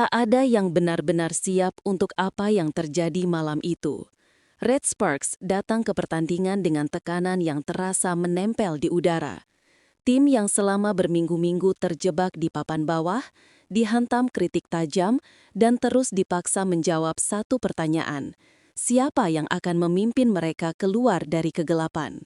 Tak ada yang benar-benar siap untuk apa yang terjadi malam itu. Red Sparks datang ke pertandingan dengan tekanan yang terasa menempel di udara. Tim yang selama berminggu-minggu terjebak di papan bawah, dihantam kritik tajam, dan terus dipaksa menjawab satu pertanyaan. Siapa yang akan memimpin mereka keluar dari kegelapan?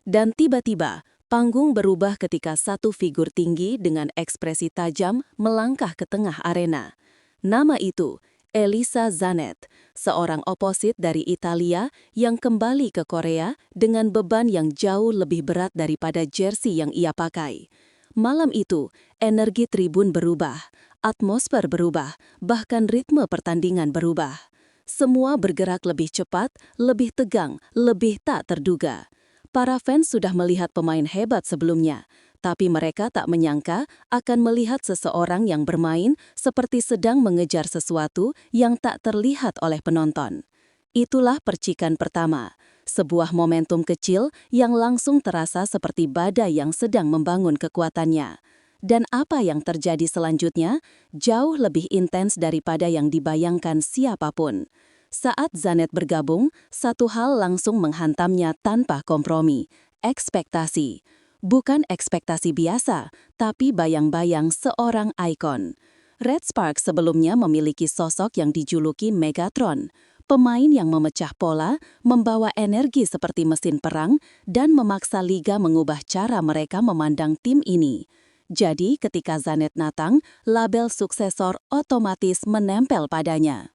Dan tiba-tiba, panggung berubah ketika satu figur tinggi dengan ekspresi tajam melangkah ke tengah arena. Nama itu, Elisa Zanet, seorang oposit dari Italia yang kembali ke Korea dengan beban yang jauh lebih berat daripada jersey yang ia pakai. Malam itu, energi tribun berubah, atmosfer berubah, bahkan ritme pertandingan berubah. Semua bergerak lebih cepat, lebih tegang, lebih tak terduga. Para fans sudah melihat pemain hebat sebelumnya, tapi mereka tak menyangka akan melihat seseorang yang bermain seperti sedang mengejar sesuatu yang tak terlihat oleh penonton. Itulah percikan pertama, sebuah momentum kecil yang langsung terasa seperti badai yang sedang membangun kekuatannya. Dan apa yang terjadi selanjutnya jauh lebih intens daripada yang dibayangkan siapapun. Saat Zanet bergabung, satu hal langsung menghantamnya tanpa kompromi, ekspektasi. Bukan ekspektasi biasa, tapi bayang-bayang seorang ikon. Red Sparks sebelumnya memiliki sosok yang dijuluki Megatron, pemain yang memecah pola, membawa energi seperti mesin perang, dan memaksa liga mengubah cara mereka memandang tim ini. Jadi ketika Zanet datang, label suksesor otomatis menempel padanya.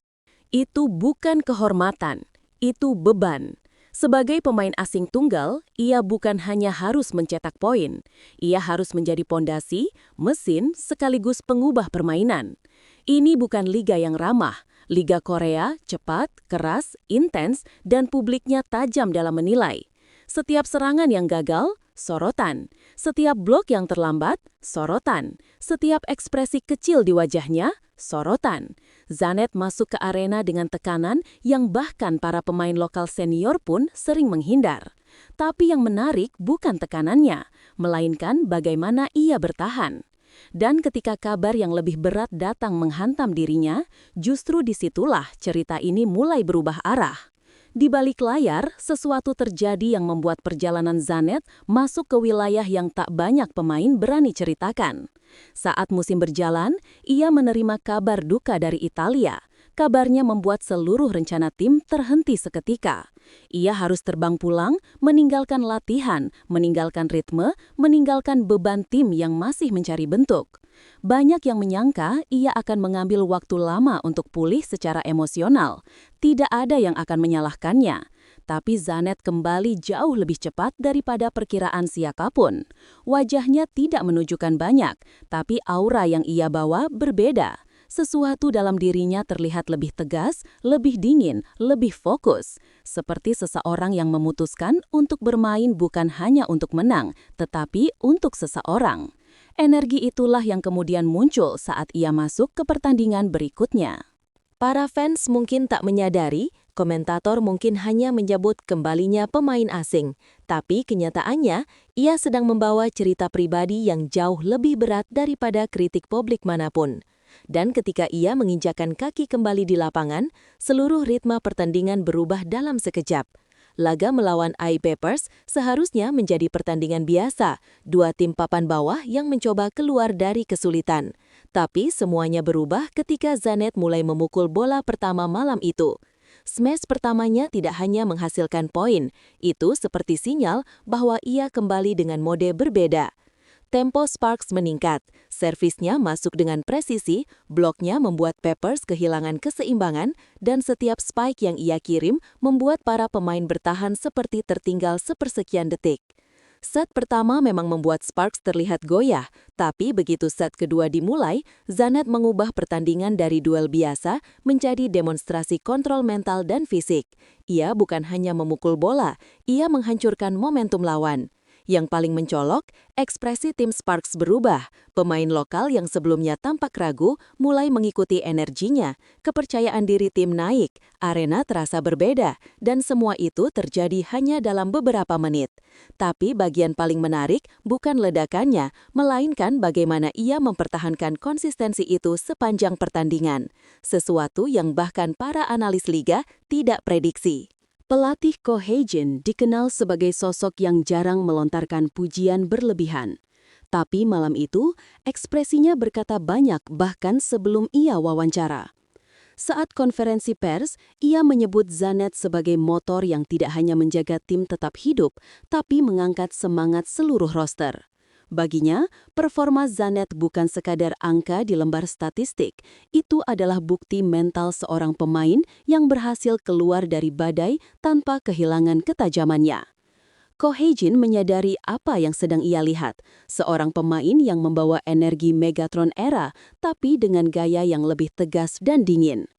Itu bukan kehormatan, itu beban. Sebagai pemain asing tunggal, ia bukan hanya harus mencetak poin, ia harus menjadi pondasi, mesin, sekaligus pengubah permainan. Ini bukan liga yang ramah, liga Korea cepat, keras, intens, dan publiknya tajam dalam menilai. Setiap serangan yang gagal, sorotan. Setiap blok yang terlambat, sorotan. Setiap ekspresi kecil di wajahnya, sorotan. Zanet masuk ke arena dengan tekanan yang bahkan para pemain lokal senior pun sering menghindar. Tapi yang menarik bukan tekanannya, melainkan bagaimana ia bertahan. Dan ketika kabar yang lebih berat datang menghantam dirinya, justru disitulah cerita ini mulai berubah arah. Di balik layar, sesuatu terjadi yang membuat perjalanan Zanet masuk ke wilayah yang tak banyak pemain berani ceritakan. Saat musim berjalan, ia menerima kabar duka dari Italia. Kabarnya membuat seluruh rencana tim terhenti seketika. Ia harus terbang pulang, meninggalkan latihan, meninggalkan ritme, meninggalkan beban tim yang masih mencari bentuk. Banyak yang menyangka ia akan mengambil waktu lama untuk pulih secara emosional. Tidak ada yang akan menyalahkannya. Tapi Zanet kembali jauh lebih cepat daripada perkiraan siapapun. Wajahnya tidak menunjukkan banyak, tapi aura yang ia bawa berbeda. Sesuatu dalam dirinya terlihat lebih tegas, lebih dingin, lebih fokus. Seperti seseorang yang memutuskan untuk bermain bukan hanya untuk menang, tetapi untuk seseorang. Energi itulah yang kemudian muncul saat ia masuk ke pertandingan berikutnya. Para fans mungkin tak menyadari, komentator mungkin hanya menyebut kembalinya pemain asing, tapi kenyataannya ia sedang membawa cerita pribadi yang jauh lebih berat daripada kritik publik manapun. Dan ketika ia menginjakkan kaki kembali di lapangan, seluruh ritme pertandingan berubah dalam sekejap. Laga melawan I-Papers seharusnya menjadi pertandingan biasa, dua tim papan bawah yang mencoba keluar dari kesulitan. Tapi semuanya berubah ketika Zanet mulai memukul bola pertama malam itu. Smash pertamanya tidak hanya menghasilkan poin, itu seperti sinyal bahwa ia kembali dengan mode berbeda. Tempo Sparks meningkat, servisnya masuk dengan presisi, bloknya membuat Papers kehilangan keseimbangan, dan setiap spike yang ia kirim membuat para pemain bertahan seperti tertinggal sepersekian detik. Set pertama memang membuat Sparks terlihat goyah, tapi begitu set kedua dimulai, Zanet mengubah pertandingan dari duel biasa menjadi demonstrasi kontrol mental dan fisik. Ia bukan hanya memukul bola, ia menghancurkan momentum lawan. Yang paling mencolok, ekspresi tim Sparks berubah. Pemain lokal yang sebelumnya tampak ragu mulai mengikuti energinya, kepercayaan diri tim naik, arena terasa berbeda, dan semua itu terjadi hanya dalam beberapa menit. Tapi bagian paling menarik bukan ledakannya, melainkan bagaimana ia mempertahankan konsistensi itu sepanjang pertandingan. Sesuatu yang bahkan para analis liga tidak prediksi. Pelatih Ko Hye-jin dikenal sebagai sosok yang jarang melontarkan pujian berlebihan. Tapi malam itu, ekspresinya berkata banyak bahkan sebelum ia wawancara. Saat konferensi pers, ia menyebut Zanet sebagai motor yang tidak hanya menjaga tim tetap hidup, tapi mengangkat semangat seluruh roster. Baginya, performa Zanet bukan sekadar angka di lembar statistik, itu adalah bukti mental seorang pemain yang berhasil keluar dari badai tanpa kehilangan ketajamannya. Ko Hye-jin menyadari apa yang sedang ia lihat, seorang pemain yang membawa energi Megatron era, tapi dengan gaya yang lebih tegas dan dingin.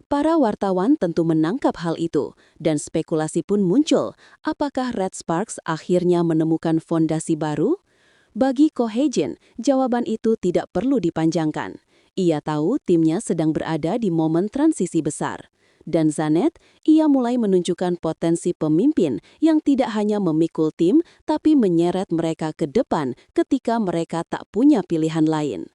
Para wartawan tentu menangkap hal itu, dan spekulasi pun muncul, apakah Red Sparks akhirnya menemukan fondasi baru? Bagi Ko Hye-jin, jawaban itu tidak perlu dipanjangkan. Ia tahu timnya sedang berada di momen transisi besar. Dan Zanet, ia mulai menunjukkan potensi pemimpin yang tidak hanya memikul tim, tapi menyeret mereka ke depan ketika mereka tak punya pilihan lain.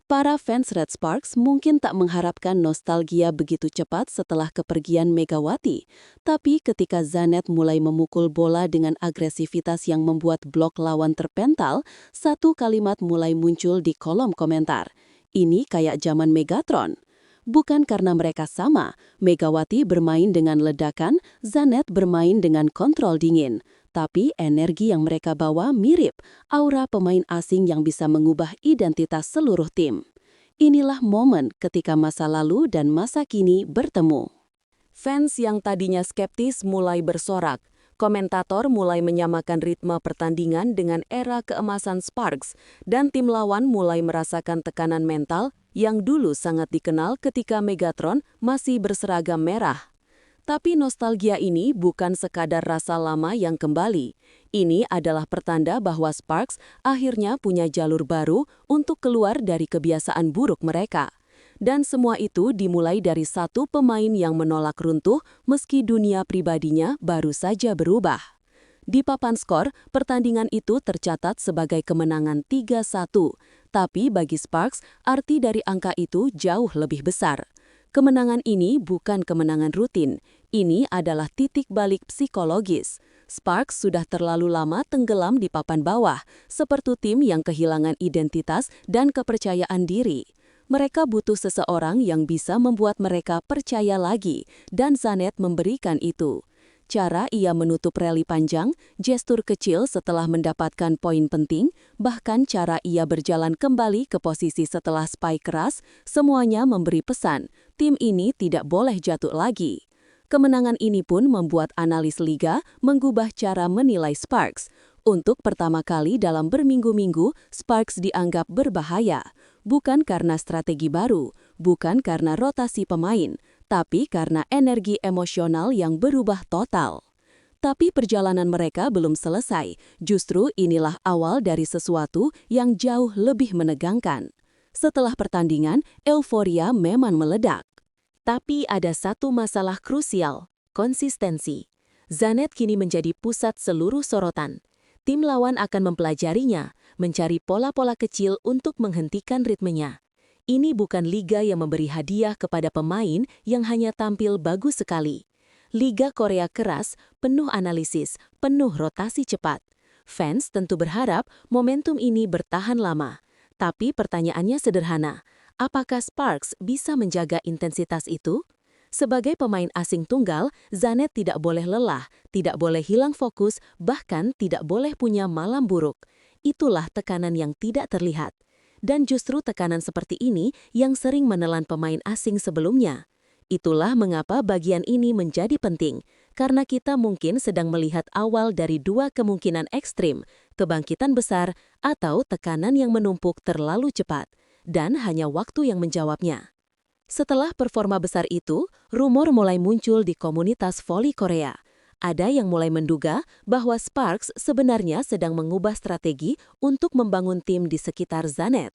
Para fans Red Sparks mungkin tak mengharapkan nostalgia begitu cepat setelah kepergian Megawati, tapi ketika Zanet mulai memukul bola dengan agresivitas yang membuat blok lawan terpental, satu kalimat mulai muncul di kolom komentar. Ini kayak zaman Megatron. Bukan karena mereka sama, Megawati bermain dengan ledakan, Zanet bermain dengan kontrol dingin. Tapi energi yang mereka bawa mirip, aura pemain asing yang bisa mengubah identitas seluruh tim. Inilah momen ketika masa lalu dan masa kini bertemu. Fans yang tadinya skeptis mulai bersorak. Komentator mulai menyamakan ritme pertandingan dengan era keemasan Sparks, dan tim lawan mulai merasakan tekanan mental yang dulu sangat dikenal ketika Megatron masih berseragam merah. Tapi nostalgia ini bukan sekadar rasa lama yang kembali. Ini adalah pertanda bahwa Sparks akhirnya punya jalur baru untuk keluar dari kebiasaan buruk mereka. Dan semua itu dimulai dari satu pemain yang menolak runtuh meski dunia pribadinya baru saja berubah. Di papan skor, pertandingan itu tercatat sebagai kemenangan 3-1. Tapi bagi Sparks, arti dari angka itu jauh lebih besar. Kemenangan ini bukan kemenangan rutin, ini adalah titik balik psikologis. Sparks sudah terlalu lama tenggelam di papan bawah, seperti tim yang kehilangan identitas dan kepercayaan diri. Mereka butuh seseorang yang bisa membuat mereka percaya lagi, dan Zanet memberikan itu. Cara ia menutup rally panjang, gestur kecil setelah mendapatkan poin penting, bahkan cara ia berjalan kembali ke posisi setelah spike keras, semuanya memberi pesan, tim ini tidak boleh jatuh lagi. Kemenangan ini pun membuat analis liga mengubah cara menilai Sparks. Untuk pertama kali dalam berminggu-minggu, Sparks dianggap berbahaya. Bukan karena strategi baru, bukan karena rotasi pemain, tapi karena energi emosional yang berubah total. Tapi perjalanan mereka belum selesai, justru inilah awal dari sesuatu yang jauh lebih menegangkan. Setelah pertandingan, euforia memang meledak. Tapi ada satu masalah krusial, konsistensi. Zanet kini menjadi pusat seluruh sorotan. Tim lawan akan mempelajarinya, mencari pola-pola kecil untuk menghentikan ritmenya. Ini bukan liga yang memberi hadiah kepada pemain yang hanya tampil bagus sekali. Liga Korea keras, penuh analisis, penuh rotasi cepat. Fans tentu berharap momentum ini bertahan lama. Tapi pertanyaannya sederhana, apakah Sparks bisa menjaga intensitas itu? Sebagai pemain asing tunggal, Zanet tidak boleh lelah, tidak boleh hilang fokus, bahkan tidak boleh punya malam buruk. Itulah tekanan yang tidak terlihat. Dan justru tekanan seperti ini yang sering menelan pemain asing sebelumnya. Itulah mengapa bagian ini menjadi penting, karena kita mungkin sedang melihat awal dari dua kemungkinan ekstrim, kebangkitan besar atau tekanan yang menumpuk terlalu cepat, dan hanya waktu yang menjawabnya. Setelah performa besar itu, rumor mulai muncul di komunitas voli Korea. Ada yang mulai menduga bahwa Sparks sebenarnya sedang mengubah strategi untuk membangun tim di sekitar Zanet.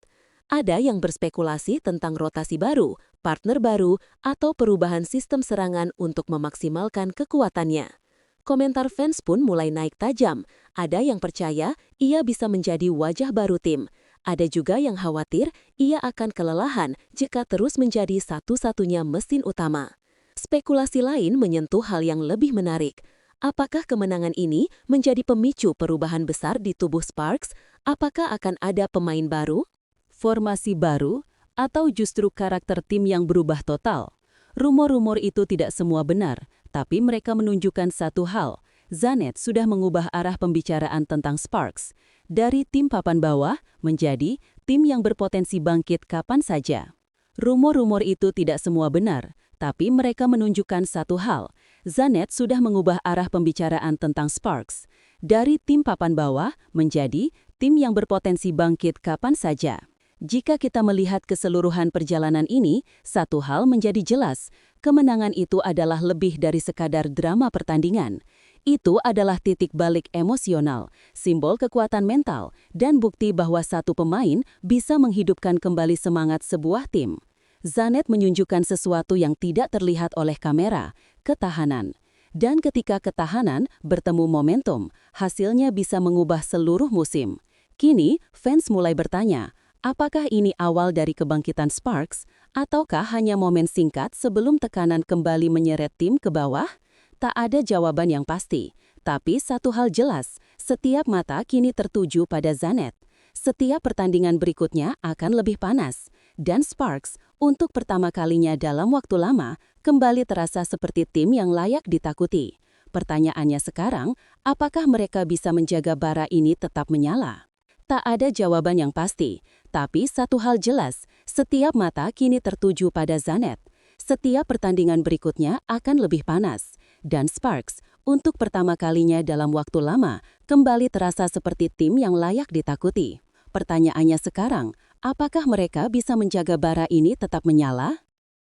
Ada yang berspekulasi tentang rotasi baru, partner baru, atau perubahan sistem serangan untuk memaksimalkan kekuatannya. Komentar fans pun mulai naik tajam. Ada yang percaya ia bisa menjadi wajah baru tim. Ada juga yang khawatir ia akan kelelahan jika terus menjadi satu-satunya mesin utama. Spekulasi lain menyentuh hal yang lebih menarik. Apakah kemenangan ini menjadi pemicu perubahan besar di tubuh Sparks? Apakah akan ada pemain baru, Formasi baru, atau justru karakter tim yang berubah total? Rumor-rumor itu tidak semua benar, tapi mereka menunjukkan satu hal. Zanet sudah mengubah arah pembicaraan tentang Sparks dari tim papan bawah menjadi tim yang berpotensi bangkit kapan saja. Rumor-rumor itu tidak semua benar, tapi mereka menunjukkan satu hal. Zanet sudah mengubah arah pembicaraan tentang Sparks dari tim papan bawah menjadi tim yang berpotensi bangkit kapan saja. Jika kita melihat keseluruhan perjalanan ini, satu hal menjadi jelas, kemenangan itu adalah lebih dari sekadar drama pertandingan. Itu adalah titik balik emosional, simbol kekuatan mental, dan bukti bahwa satu pemain bisa menghidupkan kembali semangat sebuah tim. Zanet menunjukkan sesuatu yang tidak terlihat oleh kamera, ketahanan. Dan ketika ketahanan bertemu momentum, hasilnya bisa mengubah seluruh musim. Kini, fans mulai bertanya, apakah ini awal dari kebangkitan Sparks, ataukah hanya momen singkat sebelum tekanan kembali menyeret tim ke bawah? Tak ada jawaban yang pasti, tapi satu hal jelas, setiap mata kini tertuju pada Zanet. Setiap pertandingan berikutnya akan lebih panas, dan Sparks, untuk pertama kalinya dalam waktu lama, kembali terasa seperti tim yang layak ditakuti. Pertanyaannya sekarang, apakah mereka bisa menjaga bara ini tetap menyala? Tak ada jawaban yang pasti, tapi satu hal jelas, setiap mata kini tertuju pada Zanet. Setiap pertandingan berikutnya akan lebih panas, dan Sparks, untuk pertama kalinya dalam waktu lama, kembali terasa seperti tim yang layak ditakuti. Pertanyaannya sekarang, apakah mereka bisa menjaga bara ini tetap menyala?